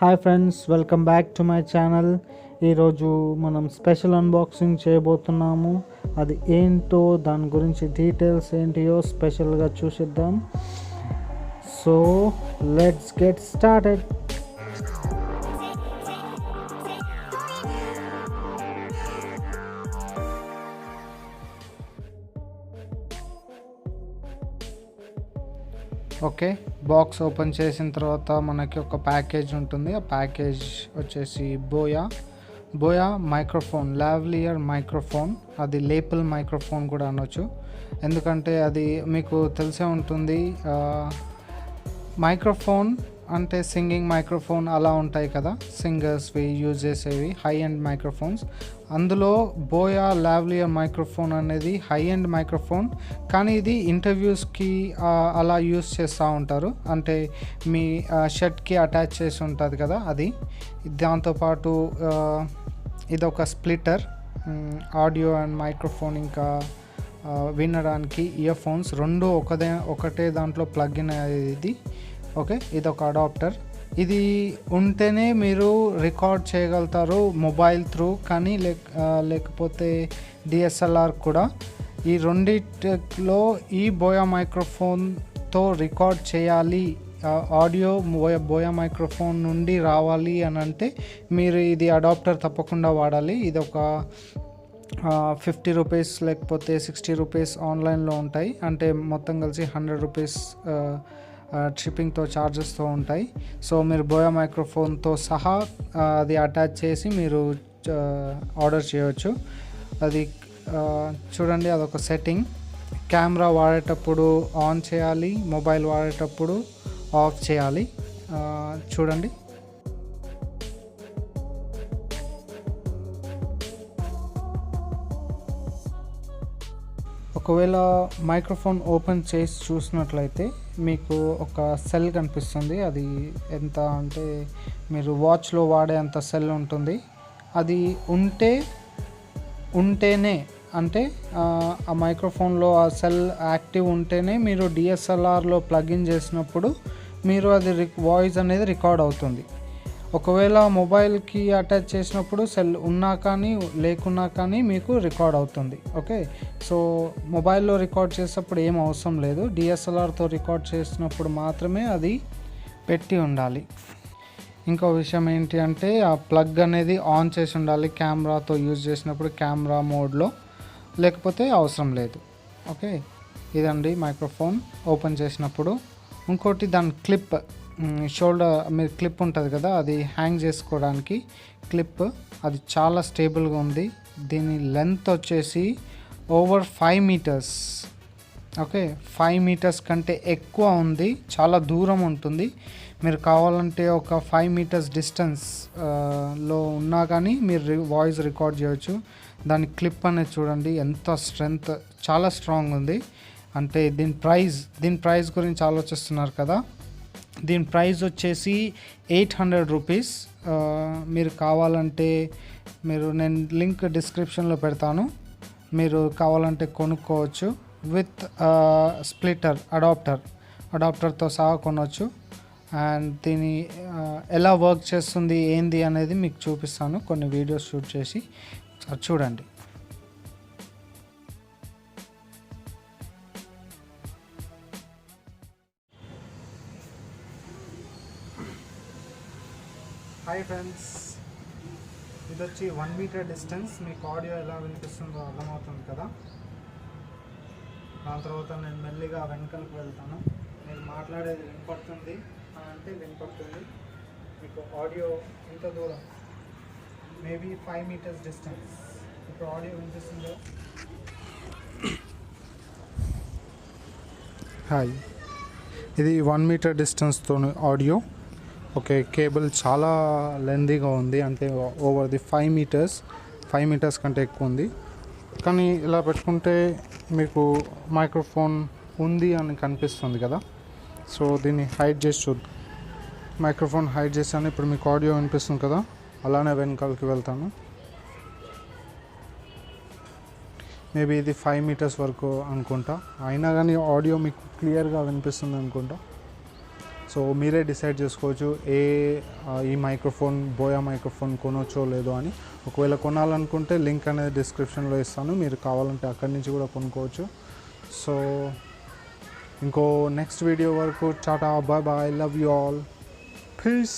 Hi friends, welcome back to my channel. ఈరోజు మనం special unboxing చేయబోతున్నాము. అది ఏంటో దాని గురించి డీటెయిల్స్ ఏంటియో స్పెషల్గా చూసిద్దాం. So let's get started. Okay, box open చేసిన తర్వాత మనకి ఒక ప్యాకేజ్ ఉంటుంది. ఆ ప్యాకేజ్ వచ్చేసి బోయా మైక్రోఫోన్, లావ్లియర్ మైక్రోఫోన్. అది లేపుల్ మైక్రోఫోన్ కూడా అనొచ్చు, ఎందుకంటే అది మీకు తెలిసే ఉంటుంది. మైక్రోఫోన్ అంటే సింగింగ్ మైక్రోఫోన్ అలా ఉంటాయి కదా, సింగర్స్వి యూజ్ చేసేవి హై ఎండ్ మైక్రోఫోన్స్. అందులో బోయా లావ్లియర్ మైక్రోఫోన్ అనేది హై ఎండ్ మైక్రోఫోన్, కానీ ఇది ఇంటర్వ్యూస్కి అలా యూజ్ చేస్తూ ఉంటారు. అంటే మీ షర్ట్కి అటాచ్ చేసి ఉంటుంది కదా అది. దాంతోపాటు ఇదొక స్ప్లిటర్, ఆడియో అండ్ మైక్రోఫోన్ ఇంకా వినడానికి ఇయర్ ఫోన్స్ రెండు ఒకటే దాంట్లో ప్లగ్ ఇన్ అయ్యేది. ఓకే, ఇదొక అడాప్టర్. ఇది ఉంటేనే మీరు రికార్డ్ చేయగలుగుతారు మొబైల్ త్రూ, కానీ లేకపోతే డిఎస్ఎల్ఆర్ కూడా. ఈ రెండిట్లో ఈ బోయా మైక్రోఫోన్తో రికార్డ్ చేయాలి, ఆడియో బోయా మైక్రోఫోన్ నుండి రావాలి అని అంటే మీరు ఇది అడాప్టర్ తప్పకుండా వాడాలి. ఇది ఒక 50 రూపీస్ లేకపోతే 60 రూపీస్ ఆన్లైన్లో ఉంటాయి. అంటే మొత్తం కలిసి 100 రూపీస్ షిప్పింగ్తో ఛార్జెస్తో ఉంటాయి. సో మీరు బోయా మైక్రోఫోన్తో సహా అది అటాచ్ చేసి మీరు ఆర్డర్ చేయవచ్చు. అది చూడండి, అదొక సెట్టింగ్. కెమెరా వాడేటప్పుడు ఆన్ చేయాలి, మొబైల్ వాడేటప్పుడు ఆఫ్ చేయాలి. చూడండి, ఒకవేళ మైక్రోఫోన్ ఓపెన్ చేసి చూసినట్లయితే మీకు ఒక సెల్ కనిపిస్తుంది. అది ఎంత అంటే మీరు వాచ్లో వాడే అంత సెల్ ఉంటుంది. అది ఉంటేనే అంటే ఆ మైక్రోఫోన్లో ఆ సెల్ యాక్టివ్ ఉంటేనే మీరు డిఎస్ఎల్ఆర్లో ప్లగ్ఇన్ చేసినప్పుడు మీరు అది వాయిస్ అనేది రికార్డ్ అవుతుంది. ఒకవేళ మొబైల్కి అటాచ్ చేసినప్పుడు సెల్ ఉన్నా కానీ లేకున్నా కానీ మీకు రికార్డ్ అవుతుంది. ఓకే, సో మొబైల్లో రికార్డ్ చేసేటప్పుడు ఏం అవసరం లేదు, డిఎస్ఎల్ఆర్తో రికార్డ్ చేసినప్పుడు మాత్రమే అది పెట్టి ఉండాలి. ఇంకో విషయం ఏంటి అంటే ఆ ప్లగ్ అనేది ఆన్ చేసి ఉండాలి కెమెరాతో యూజ్ చేసినప్పుడు, కెమెరా మోడ్లో, లేకపోతే అవసరం లేదు. ఓకే, ఇదండి మైక్రోఫోన్ ఓపెన్ చేసినప్పుడు. ఇంకోటి దాని క్లిప్, షోల్డర్ మీరు క్లిప్ ఉంటుంది కదా, అది హ్యాంగ్ చేసుకోవడానికి క్లిప్, అది చాలా స్టేబుల్గా ఉంది. దీని లెంత్ వచ్చేసి ఓవర్ 5 మీటర్స్. ఓకే, 5 మీటర్స్ కంటే ఎక్కువ ఉంది, చాలా దూరం ఉంటుంది. మీరు కావాలంటే ఒక 5 మీటర్స్ డిస్టెన్స్లో ఉన్నా కానీ మీరు వాయిస్ రికార్డ్ చేయవచ్చు. దాని క్లిప్ అనేది చూడండి ఎంత స్ట్రెంగ్త్, చాలా స్ట్రాంగ్ ఉంది. అంటే దీని ప్రైస్ గురించి ఆలోచిస్తున్నారు కదా, దీని ప్రైస్ వచ్చేసి 800 రూపీస్. మీరు కావాలంటే నేను లింక్ డిస్క్రిప్షన్లో పెడతాను, మీరు కావాలంటే కొనుక్కోవచ్చు. విత్ స్ప్లిటర్ అడాప్టర్తో సహా కొనవచ్చు. అండ్ దీని ఎలా వర్క్ చేస్తుంది ఏంది అనేది మీకు చూపిస్తాను, కొన్ని వీడియోస్ షూట్ చేసి చూడండి. హాయ్ ఫ్రెండ్స్, ఇది వచ్చి 1 మీటర్ డిస్టెన్స్. మీకు ఆడియో ఎలా వినిపిస్తుందో అర్థమవుతుంది కదా. దాని తర్వాత నేను మెల్లిగా వెనకలకు వెళ్తాను. నేను మాట్లాడేది వినపడుతుంది అంటే వినపడుతుంది. మీకు ఆడియో ఇంత దూరం, మేబీ 5 మీటర్స్ డిస్టెన్స్. ఇప్పుడు ఆడియో వినిపిస్తుందో. హాయ్, ఇది 1 మీటర్ డిస్టెన్స్తో ఆడియో. ఓకే, కేబుల్ చాలా లెందీగా ఉంది, అంటే ఓవర్ ది 5 మీటర్స్ కంటే ఎక్కువ ఉంది. కానీ ఇలా పెట్టుకుంటే మీకు మైక్రోఫోన్ ఉంది అని కనిపిస్తుంది కదా. సో దీన్ని హైడ్ చేసి చూద్దాం. మైక్రోఫోన్ హైడ్ చేశాను, ఇప్పుడు మీకు ఆడియో వినిపిస్తుంది కదా. అలానే వెనకాలకి వెళ్తాను. మేబీ ఇది 5 మీటర్స్ వరకు అనుకుంటా, అయినా కానీ ఆడియో మీకు క్లియర్గా వినిపిస్తుంది అనుకుంటా. సో మీరే డిసైడ్ చేసుకోవచ్చు ఈ మైక్రోఫోన్ బోయా మైక్రోఫోన్ కొనొచ్చో లేదో అని. ఒకవేళ కొనాలనుకుంటే లింక్ అనేది డిస్క్రిప్షన్లో ఇస్తాను, మీరు కావాలంటే అక్కడి నుంచి కూడా కొనుక్కోవచ్చు. సో ఇంకో నెక్స్ట్ వీడియో వరకు tata, bye bye, love you all, piece.